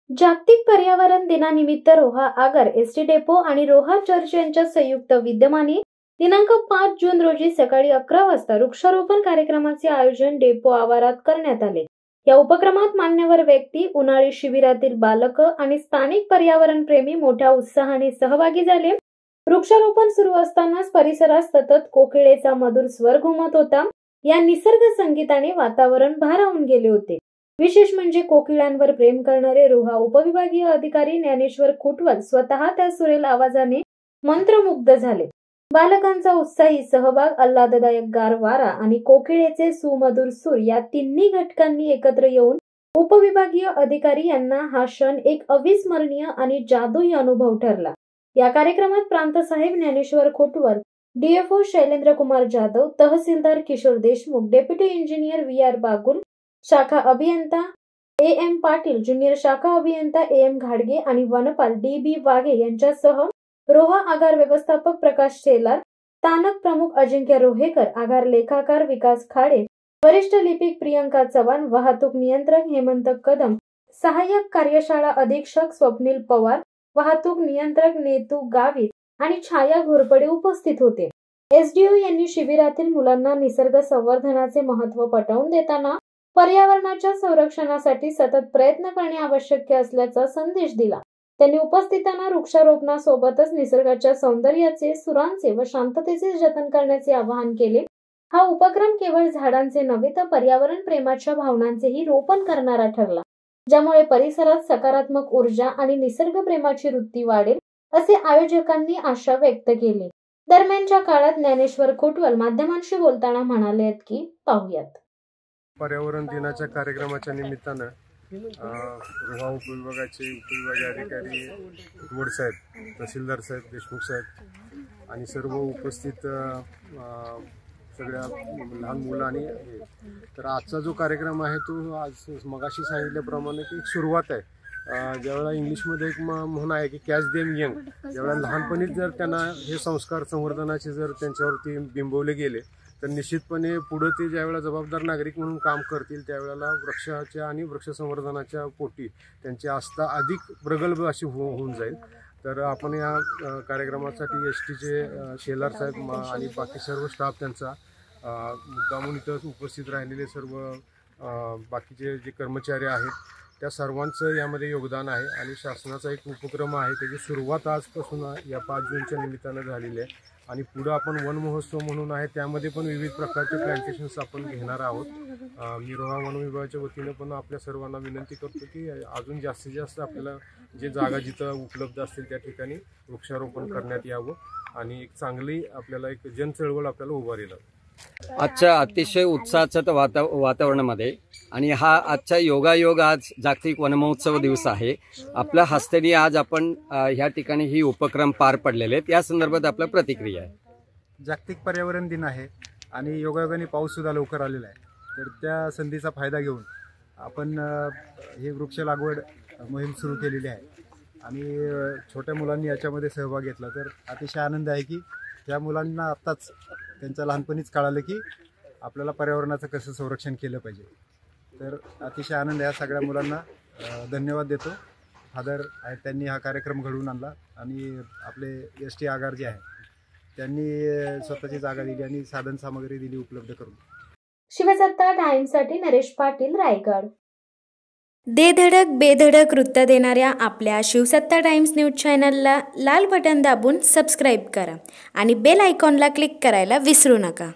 जागतिक पर्यावरण दिनानिमित्त रोहा आगार एसटी डेपो आणि रोहा चर्च यांच्या संयुक्त विद्यमाने दिनांक 5 जून रोजी सकाळी 11 वाजता वृक्षारोपण कार्यक्रमाचे आयोजन डेपो आवारात करण्यात आले। या उपक्रमात मान्यवर व्यक्ती, उन्हाळी शिबिरातील बालक आणि स्थानिक पर्यावरण प्रेमी मोठ्या उत्साहाने सहभागी झाले। वृक्षारोपण सुरू असतानाच परिसरात सतत कोकिळेचा मधुर स्वर घुमत होता। या निसर्ग संगीताने वातावरण भारावून गेले होते। विशेष म्हणजे कोकिळांवर प्रेम करणारे रोहा उपविभागीय अधिकारी ज्ञानेश्वर खुटवल स्वतः त्या सुरेल आवाजाने मंत्रमुग्ध झाले। बालकांचा उत्साही सहभाग, आल्हाददायक गार वारा आणि कोकिळेचे सुमधुर सूर या तिन्ही घटकांनी एकत्र येऊन उपविभागीय अधिकारी यांना हा क्षण एक अविस्मरणीय आणि जादुई अनुभव ठरला। या कार्यक्रमात प्रांतसाहेब ज्ञानेश्वर खुटवल, डीएफओ शैलेंद्र कुमार जाधव, तहसीलदार Kishor Deshmukh, deputy engineer VR Bagul, शाखा अभियंता AM पाटील, ज्युनियर शाखा अभियंता AM घाडगे आणि वनपाल DB वाघे यांच्यासह रोहा आगार व्यवस्थापक प्रकाश शेलार, स्थानक प्रमुख अजिंक्य रोहेकर, आगार लेखाकार विकास खाडे, वरिष्ठ लिपिक प्रियंका चव्हाण, वाहतूक नियंत्रक हेमंत कदम, सहाय्यक कार्यशाळा अधीक्षक स्वप्नील पवार, वाहतूक नियंत्रक नेतू गावित आणि छाया घोरपडे उपस्थित होते। SDO यांनी शिबिरातील मुलांना निसर्ग संवर्धनाचे महत्त्व पटवून देताना पर्यावरणाच्या संरक्षणासाठी सतत प्रयत्न करणे आवश्यक असल्याचा संदेश दिला। त्यांनी उपस्थितांना वृक्षारोपणासोबतच निसर्गाच्या सौंदर्याचे, सुरांचे व शांततेचे जतन करण्याचे आवाहन केले। हा उपक्रम केवळ झाडांचे नव्हे तर पर्यावरण प्रेमाच्या भावनांचेही रोपण करणारा ठरला, ज्यामुळे परिसरात सकारात्मक ऊर्जा आणि निसर्ग प्रेमाची वृत्ती वाढेल असे आयोजकांनी आशा व्यक्त केली। दरम्यानच्या काळात ज्ञानेश्वर खुटवल माध्यमांशी बोलताना म्हणाले की पाहूयात। पर्यावरण दिनाच्या कार्यक्रमाच्या निमित्तानं रोहा उपविभागाचे उपविभागीय अधिकारी खुटवल साहेब, तहसीलदार साहेब, देशमुख साहेब आणि सर्व उपस्थित सगळ्या लहान मुलं आणि तर आजचा जो कार्यक्रम आहे तो आज मगाशी सांगितल्याप्रमाणे की एक सुरुवात आहे। ज्यावेळेला इंग्लिशमध्ये एक म्हण आहे की कॅच देम यंग, ज्यावेळेला लहानपणीच जर त्यांना हे संस्कार संवर्धनाचे जर त्यांच्यावरती बिंबवले गेले तर निश्चितपणे पुढे ते ज्यावेळेला जबाबदार नागरिक म्हणून काम करतील त्यावेळेला वृक्षाच्या आणि वृक्ष संवर्धनाच्या पोटी त्यांची आस्था अधिक प्रगल्भ अशी होऊन जाईल। तर आपण या कार्यक्रमासाठी STचे शेलार साहेब आणि बाकी सर्व स्टाफ त्यांचा मुद्दामून इथं उपस्थित राहिलेले सर्व बाकीचे जे कर्मचारी आहेत त्या सर्वांचं यामध्ये योगदान आहे आणि शासनाचा एक उपक्रम आहे त्याची सुरुवात आजपासून या 5 जूनच्या निमित्तानं झालेली आहे आणि पुढे आपण वन महोत्सव म्हणून आहे त्यामध्ये पण विविध प्रकारचे प्लॅन्टेशन्स आपण घेणार आहोत। मी रोहा वन विभागाच्या वतीनं पण आपल्या सर्वांना विनंती करतो की अजून जास्तीत जास्त आपल्याला जे जागा जिथं उपलब्ध असतील त्या ठिकाणी वृक्षारोपण करण्यात यावं आणि एक चांगली आपल्याला एक जनचळवळ आपल्याला उभारेल। आजच्या अतिशय उत्साहाच्या वातावरणामध्ये आणि हा आजचा योगायोग आज जागतिक वनमहोत्सव दिवस आहे। आपल्या हस्तेने आज आपण ह्या ठिकाणी ही उपक्रम पार पडलेले आहेत, या संदर्भात आपल्या प्रतिक्रिया आहे। जागतिक पर्यावरण दिन आहे आणि योगायोगाने पाऊस सुद्धा लवकर आलेला आहे, तर त्या संधीचा फायदा घेऊन आपण हे वृक्ष लागवड मोहीम सुरू केलेली आहे आणि छोट्या मुलांनी याच्यामध्ये सहभाग घेतला तर अतिशय आनंद आहे की त्या मुलांना आत्ताच त्यांच्या लहानपणीच कळालं की आपल्याला पर्यावरणाचं कसं संरक्षण केलं पाहिजे। तर अतिशय आनंद या सगळ्या मुलांना धन्यवाद देतो। फादर आहेत त्यांनी हा कार्यक्रम घडवून आणला आणि आपले ST आगार जे आहे त्यांनी स्वतःची जागा दिली आणि साधन सामग्री दिली उपलब्ध करून। शिवसत्ता टाइम्ससाठी नरेश पाटील, रायगड। दे धडक बेधडक वृत्त देणाऱ्या आपल्या शिवसत्ता टाइम्स न्यूज चॅनलला लाल बटन दाबून सबस्क्राईब करा आणि बेल आयकॉनला क्लिक करायला विसरू नका।